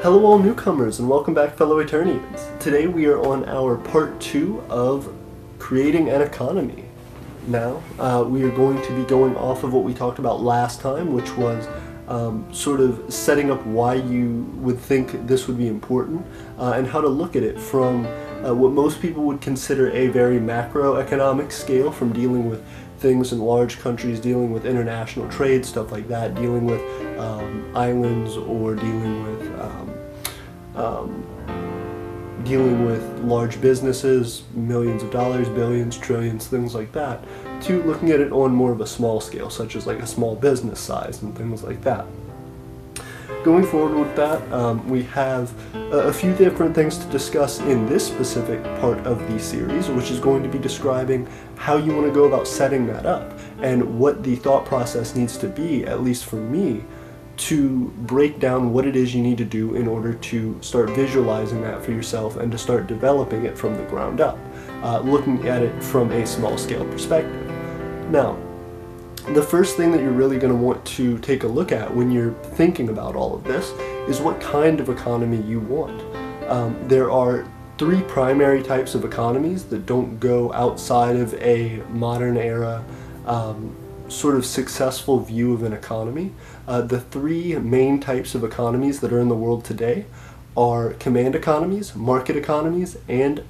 Hello all newcomers and welcome back fellow Aeternians. Today we are on our part 2 of creating an economy. Now we are going to be going off of what we talked about last time, which was sort of setting up why you would think this would be important and how to look at it from what most people would consider a very macroeconomic scale, from dealing with things in large countries, dealing with international trade, stuff like that, dealing with islands, or dealing with large businesses, millions of dollars, billions, trillions, things like that, to looking at it on more of a small scale, such as like a small business size and things like that. Going forward with that, we have a few different things to discuss in this specific part of the series, which is going to be describing how you want to go about setting that up and what the thought process needs to be, at least for me, to break down what it is you need to do in order to start visualizing that for yourself and to start developing it from the ground up, looking at it from a small scale perspective. Now, the first thing that you're really going to want to take a look at when you're thinking about all of this is what kind of economy you want. There are three primary types of economies that don't go outside of a modern era sort of successful view of an economy. The three main types of economies that are in the world today are command economies, market economies, and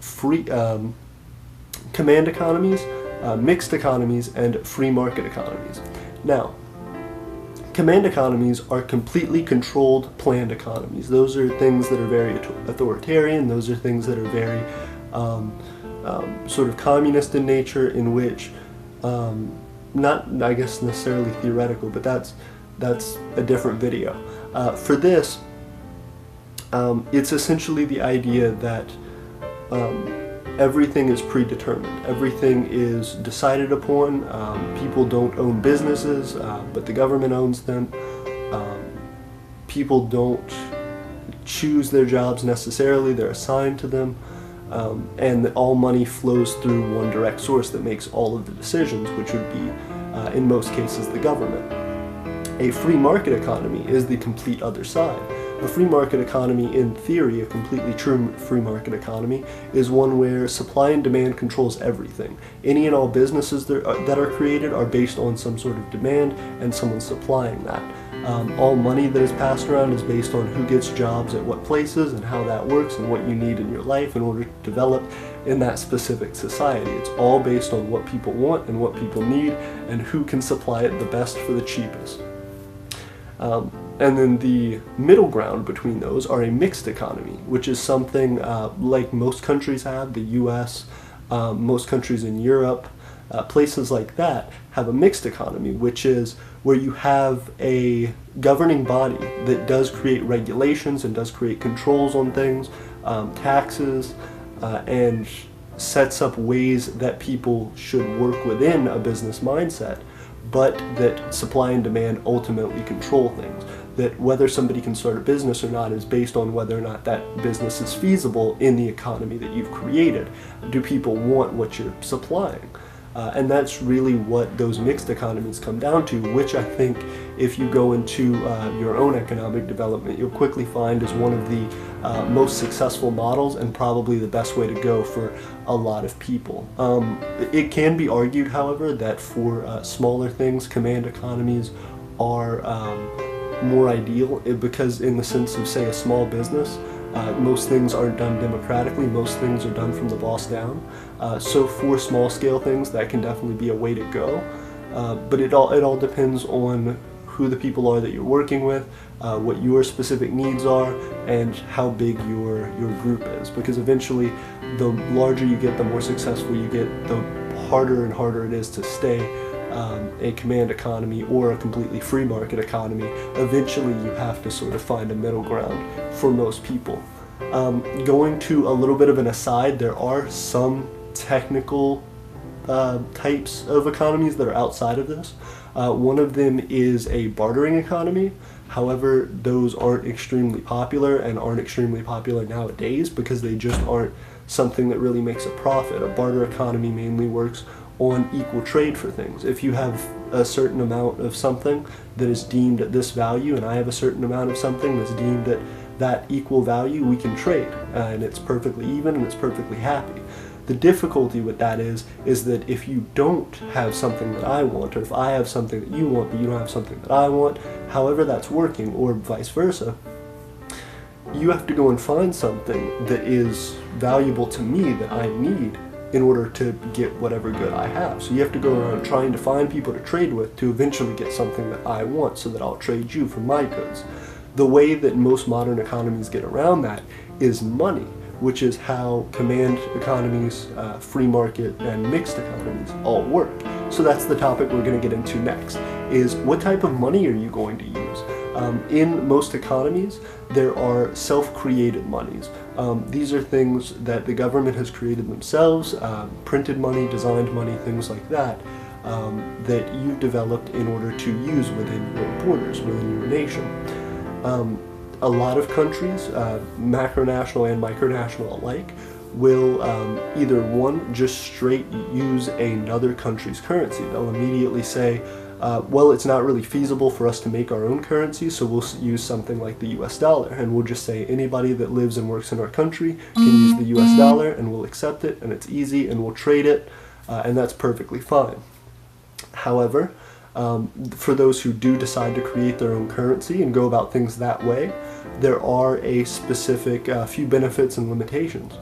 mixed economies, and free market economies. Now, command economies are completely controlled, planned economies. Those are things that are very authoritarian. Those are things that are very sort of communist in nature, in which not, I guess, necessarily theoretical, but that's a different video. For this, it's essentially the idea that everything is predetermined. Everything is decided upon. People don't own businesses, but the government owns them. People don't choose their jobs necessarily, they're assigned to them. And all money flows through one direct source that makes all of the decisions, which would be, in most cases, the government. A free market economy is the complete other side. A free market economy, in theory, a completely true free market economy, is one where supply and demand controls everything. Any and all businesses that are created are based on some sort of demand and someone supplying that. All money that is passed around is based on who gets jobs at what places and how that works and what you need in your life in order to develop in that specific society. It's all based on what people want and what people need and who can supply it the best for the cheapest. And then the middle ground between those are a mixed economy, which is something like most countries have. The US, most countries in Europe, places like that have a mixed economy, which is where you have a governing body that does create regulations and does create controls on things, taxes, and sets up ways that people should work within a business mindset, but that supply and demand ultimately control things. That whether somebody can start a business or not is based on whether or not that business is feasible in the economy that you've created. Do people want what you're supplying? And that's really what those mixed economies come down to, which I think if you go into your own economic development, you'll quickly find is one of the most successful models and probably the best way to go for a lot of people. It can be argued, however, that for smaller things, command economies are more ideal, because in the sense of, say, a small business, most things aren't done democratically, most things are done from the boss down. So for small scale things, that can definitely be a way to go. But it all depends on who the people are that you're working with, what your specific needs are, and how big your group is. Because eventually, the larger you get, the more successful you get, the harder and harder it is to stay a command economy or a completely free market economy. Eventually you have to sort of find a middle ground for most people. Going to a little bit of an aside, there are some technical types of economies that are outside of this. One of them is a bartering economy. However, those aren't extremely popular and aren't extremely popular nowadays because they just aren't something that really makes a profit. A barter economy mainly works on equal trade for things. If you have a certain amount of something that is deemed at this value and I have a certain amount of something that's deemed at that equal value, we can trade, and it's perfectly even and it's perfectly happy. The difficulty with that is that if you don't have something that I want, or if I have something that you want but you don't have something that I want, however that's working, or vice versa, you have to go and find something that is valuable to me that I need in order to get whatever good I have. So you have to go around trying to find people to trade with to eventually get something that I want so that I'll trade you for my goods. The way that most modern economies get around that is money, which is how command economies, free market, and mixed economies all work. So that's the topic we're going to get into next, is what type of money are you going to use? In most economies, there are self-created monies. These are things that the government has created themselves, printed money, designed money, things like that, that you've developed in order to use within your borders, within your nation. A lot of countries, macronational and micronational alike, will either one, just straight use another country's currency. They'll immediately say, well, it's not really feasible for us to make our own currency, so we'll use something like the US dollar, and we'll just say anybody that lives and works in our country can use the US dollar, and we'll accept it, and it's easy, and we'll trade it, and that's perfectly fine. However, for those who do decide to create their own currency and go about things that way, there are a specific few benefits and limitations.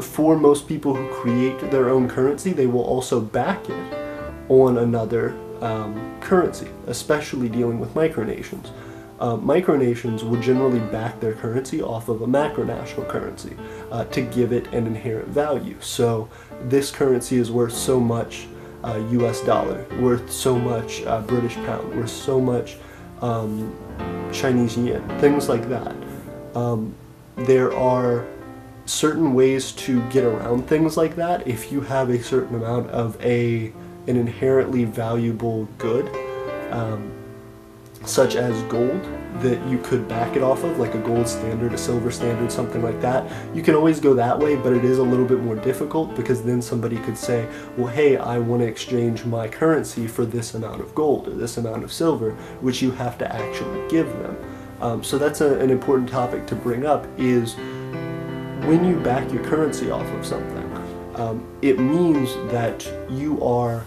For most people who create their own currency, they will also back it on another currency, especially dealing with micronations. Micronations will generally back their currency off of a macronational currency to give it an inherent value. So this currency is worth so much US dollar, worth so much British pound, worth so much Chinese yen, things like that. There are certain ways to get around things like that. If you have a certain amount of an inherently valuable good, such as gold, that you could back it off of, like a gold standard, a silver standard, something like that. You can always go that way, but it is a little bit more difficult, because then somebody could say, well, hey, I want to exchange my currency for this amount of gold or this amount of silver, which you have to actually give them. So that's an important topic to bring up, is when you back your currency off of something, it means that you are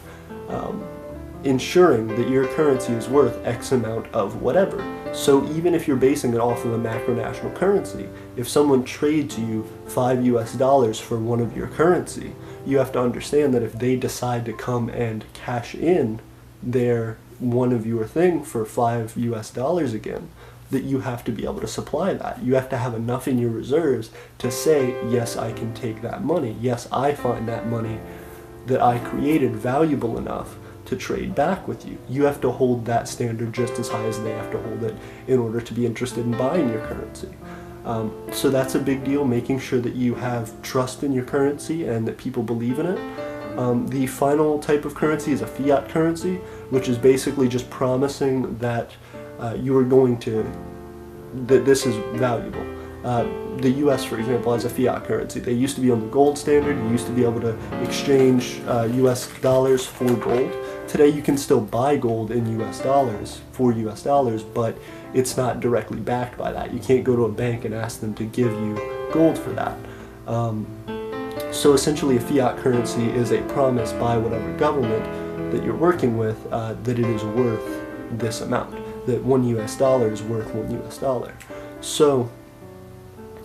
ensuring that your currency is worth X amount of whatever. So even if you're basing it off of a macronational currency, if someone trades you $5 for one of your currency, you have to understand that if they decide to come and cash in their one of your thing for $5 again, that you have to be able to supply that. You have to have enough in your reserves to say, yes, I can take that money. Yes, I find that money that I created valuable enough to trade back with you. You have to hold that standard just as high as they have to hold it in order to be interested in buying your currency. So that's a big deal, making sure that you have trust in your currency and that people believe in it. The final type of currency is a fiat currency, which is basically just promising that you are going to, that this is valuable. The US, for example, has a fiat currency. They used to be on the gold standard. You used to be able to exchange US dollars for gold. Today you can still buy gold in US dollars for US dollars, but it's not directly backed by that. You can't go to a bank and ask them to give you gold for that. So essentially a fiat currency is a promise by whatever government that you're working with that it is worth this amount, that $1 is worth $1. So,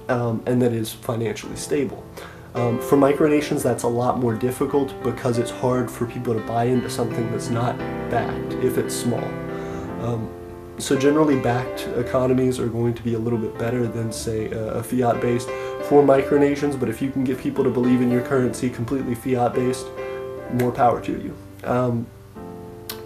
and that is financially stable. For micronations, that's a lot more difficult because it's hard for people to buy into something that's not backed if it's small. So generally backed economies are going to be a little bit better than, say, a fiat-based for micronations, but if you can get people to believe in your currency completely fiat-based, more power to you.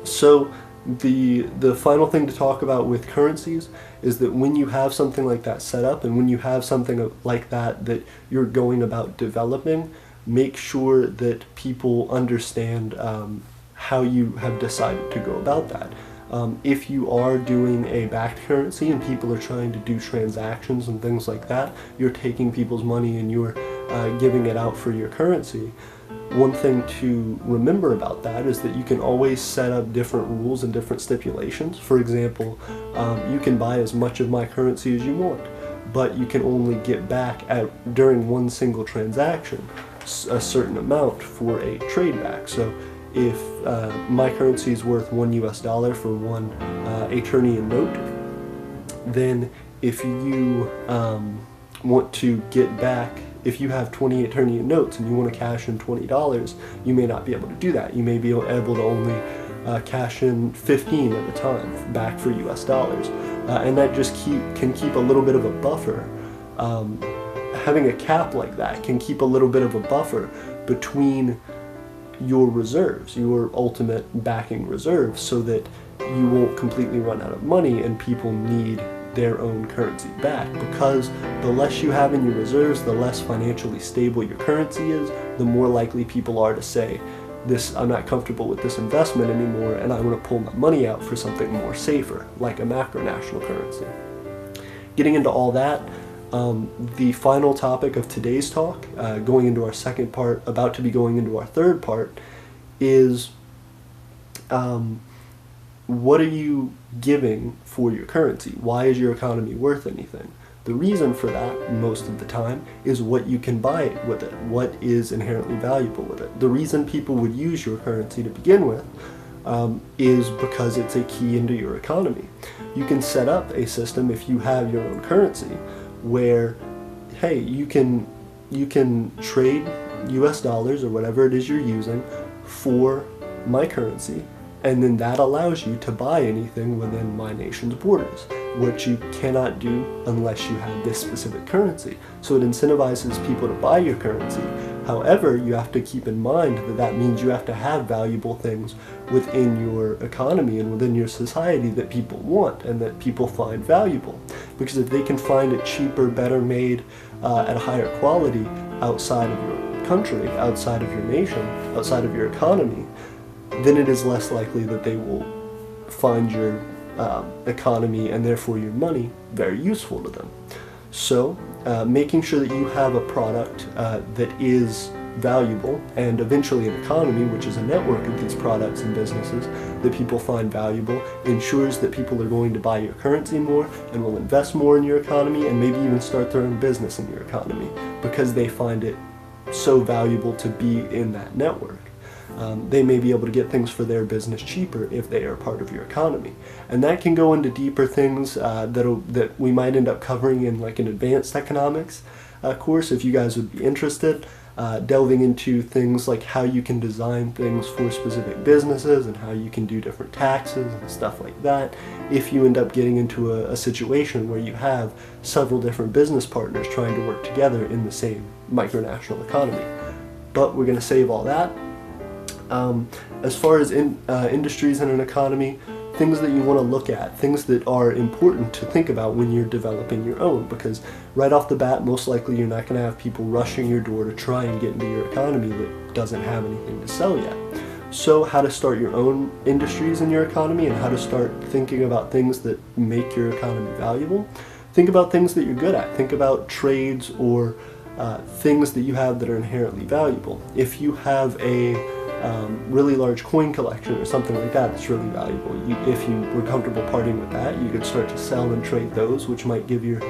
So the final thing to talk about with currencies is that when you have something like that set up, and when you have something like that you're going about developing, make sure that people understand how you have decided to go about that. If you are doing a backed currency and people are trying to do transactions and things like that, you're taking people's money and you're giving it out for your currency, one thing to remember about that is that you can always set up different rules and different stipulations. For example, you can buy as much of my currency as you want, but you can only get back during one single transaction a certain amount for a trade back. So if my currency is worth $1 for one Aeternia note, then if you want to get back, if you have 20 Aeternia notes and you want to cash in $20, you may not be able to do that. You may be able to only cash in 15 at a time back for US dollars. And that just can keep a little bit of a buffer. Having a cap like that can keep a little bit of a buffer between your reserves, your ultimate backing reserves, so that you won't completely run out of money and people need their own currency back. Because the less you have in your reserves, the less financially stable your currency is, the more likely people are to say, I'm not comfortable with this investment anymore and I want to pull my money out for something more safer, like a macronational currency. Getting into all that, the final topic of today's talk, going into our second part, about to be going into our third part, is what are you giving for your currency? Why is your economy worth anything? The reason for that, most of the time, is what you can buy with it, what is inherently valuable with it. The reason people would use your currency to begin with is because it's a key into your economy. You can set up a system, if you have your own currency, where, hey, you can trade US dollars or whatever it is you're using for my currency, and then that allows you to buy anything within my nation's borders, which you cannot do unless you have this specific currency. So it incentivizes people to buy your currency. However, you have to keep in mind that that means you have to have valuable things within your economy and within your society that people want and that people find valuable. Because if they can find it cheaper, better made, at a higher quality outside of your country, outside of your nation, outside of your economy, then it is less likely that they will find your economy and therefore your money very useful to them. So making sure that you have a product that is valuable, and eventually an economy, which is a network of these products and businesses that people find valuable, ensures that people are going to buy your currency more and will invest more in your economy and maybe even start their own business in your economy because they find it so valuable to be in that network. They may be able to get things for their business cheaper if they are part of your economy. And that can go into deeper things that we might end up covering in like an advanced economics course if you guys would be interested. Delving into things like how you can design things for specific businesses and how you can do different taxes and stuff like that if you end up getting into a situation where you have several different business partners trying to work together in the same micronational economy. But we're going to save all that. As far as industries in an economy, things that you want to look at, things that are important to think about when you're developing your own, because right off the bat, most likely you're not going to have people rushing your door to try and get into your economy that doesn't have anything to sell yet. So how to start your own industries in your economy and how to start thinking about things that make your economy valuable. Think about things that you're good at. Think about trades or things that you have that are inherently valuable. If you have a really large coin collection or something like that that's really valuable, if you were comfortable parting with that, you could start to sell and trade those, which might give your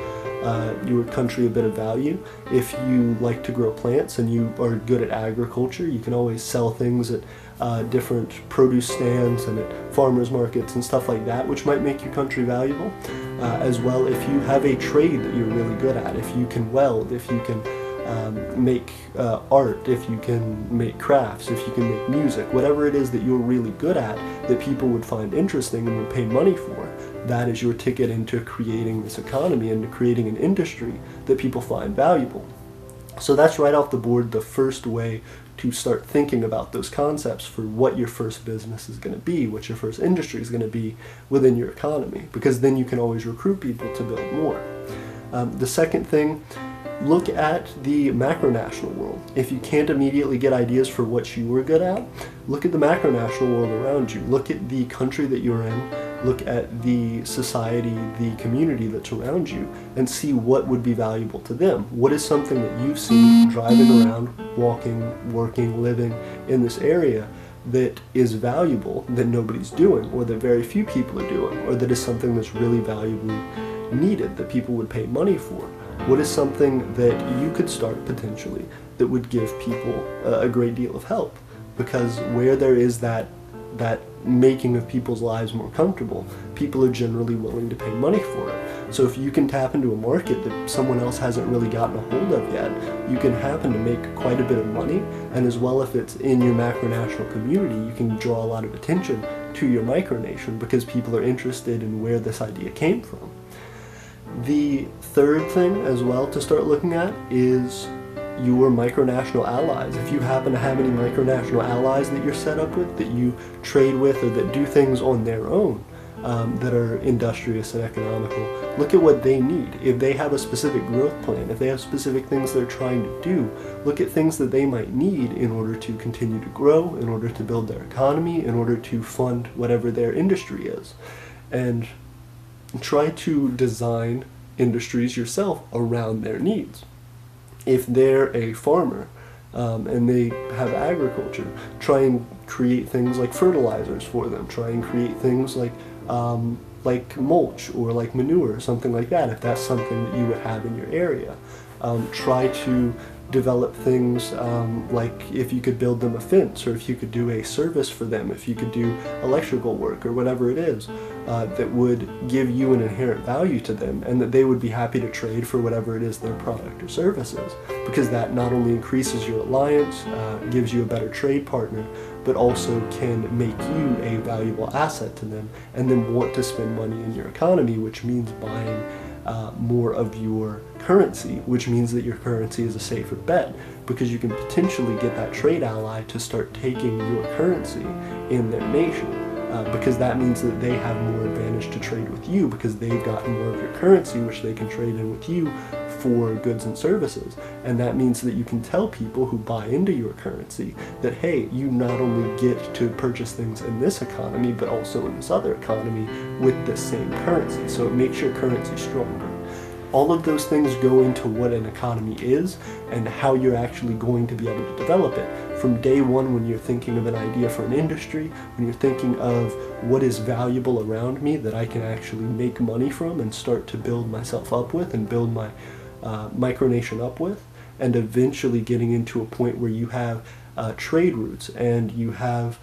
country a bit of value. If you like to grow plants and you are good at agriculture, you can always sell things at different produce stands and at farmers markets and stuff like that, which might make your country valuable. As well, if you have a trade that you're really good at, if you can weld, if you can make art, if you can make crafts, if you can make music, whatever it is that you're really good at that people would find interesting and would pay money for, that is your ticket into creating this economy and creating an industry that people find valuable. So that's right off the board the first way to start thinking about those concepts for what your first business is going to be, what your first industry is going to be within your economy, because then you can always recruit people to build more. The second thing Look at the macronational world. If you can't immediately get ideas for what you are good at, look at the macronational world around you. Look at the country that you're in, look at the society, the community that's around you, and see what would be valuable to them. What is something that you've seen driving around, walking, working, living in this area that is valuable that nobody's doing, or that very few people are doing, or that is something that's really valuably needed, that people would pay money for? What is something that you could start potentially that would give people a great deal of help? Because where there is that making of people's lives more comfortable, people are generally willing to pay money for it. So if you can tap into a market that someone else hasn't really gotten a hold of yet, you can happen to make quite a bit of money, and as well, if it's in your macronational community, you can draw a lot of attention to your micronation because people are interested in where this idea came from. The third thing as well to start looking at is your micronational allies. If you happen to have any micronational allies that you're set up with, that you trade with, or that do things on their own, that are industrious and economical, look at what they need. If they have a specific growth plan, if they have specific things they're trying to do, look at things that they might need in order to continue to grow, in order to build their economy, in order to fund whatever their industry is. And try to design industries yourself around their needs. If they're a farmer and they have agriculture, try and create things like fertilizers for them. Try and create things like mulch or like manure, something like that, if that's something that you would have in your area. Try to develop things like if you could build them a fence, or if you could do a service for them, if you could do electrical work or whatever it is that would give you an inherent value to them, and that they would be happy to trade for whatever it is their product or service is, because that not only increases your alliance, gives you a better trade partner, but also can make you a valuable asset to them, and then want to spend money in your economy, which means buying more of your currency, which means that your currency is a safer bet, because you can potentially get that trade ally to start taking your currency in their nation, because that means that they have more advantage to trade with you, because they've gotten more of your currency, which they can trade in with you for goods and services. And that means that you can tell people who buy into your currency that, hey, you not only get to purchase things in this economy, but also in this other economy with the same currency. So it makes your currency stronger. All of those things go into what an economy is and how you're actually going to be able to develop it. From day one, when you're thinking of an idea for an industry, when you're thinking of what is valuable around me that I can actually make money from and start to build myself up with and build my micronation up with, and eventually getting into a point where you have trade routes and you have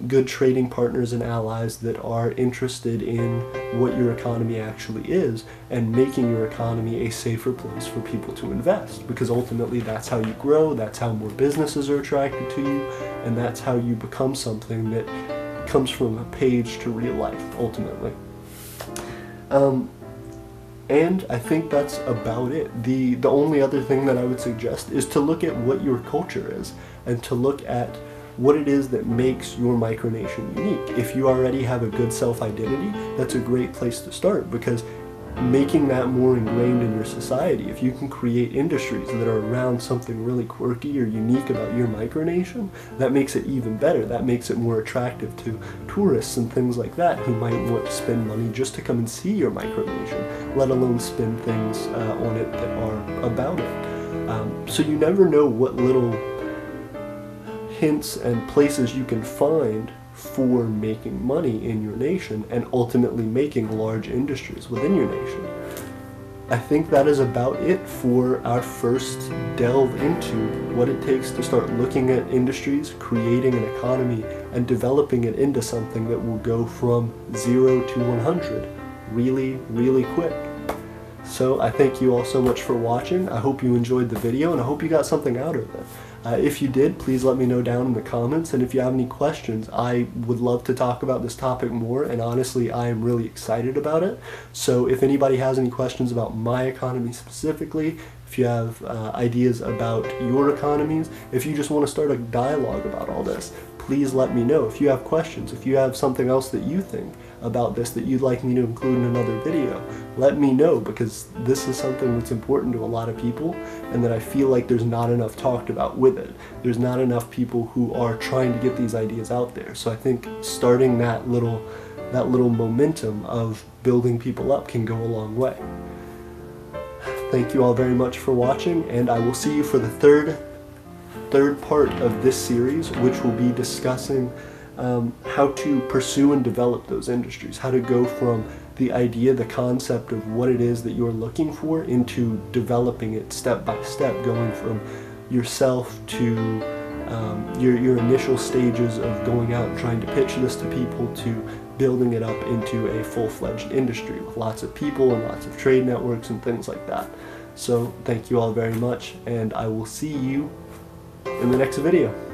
good trading partners and allies that are interested in what your economy actually is, and making your economy a safer place for people to invest, because ultimately that's how you grow, that's how more businesses are attracted to you, and that's how you become something that comes from a page to real life, ultimately. And I think that's about it. The only other thing that I would suggest is to look at what your culture is, and to look at what it is that makes your micronation unique. If you already have a good self-identity, that's a great place to start, because making that more ingrained in your society, if you can create industries that are around something really quirky or unique about your micronation, that makes it even better. That makes it more attractive to tourists and things like that, who might want to spend money just to come and see your micronation, let alone spend things on it that are about it. So you never know what little hints and places you can find for making money in your nation, and ultimately making large industries within your nation. I think that is about it for our first delve into what it takes to start looking at industries, creating an economy, and developing it into something that will go from 0 to 100 really, really quick. So I thank you all so much for watching. I hope you enjoyed the video, and I hope you got something out of it. If you did, please let me know down in the comments, and if you have any questions, I would love to talk about this topic more, and honestly, I am really excited about it. So if anybody has any questions about my economy specifically, if you have ideas about your economies, if you just want to start a dialogue about all this, please let me know. If you have questions, if you have something else that you think about this that you'd like me to include in another video, let me know, because this is something that's important to a lot of people and that I feel like there's not enough talked about with it. There's not enough people who are trying to get these ideas out there. So I think starting that little momentum of building people up can go a long way. Thank you all very much for watching, and I will see you for the third part of this series, which will be discussing how to pursue and develop those industries, how to go from the idea, the concept of what it is that you're looking for into developing it step by step, going from yourself to your initial stages of going out and trying to pitch this to people, to building it up into a full-fledged industry with lots of people and lots of trade networks and things like that. So thank you all very much, and I will see you in the next video.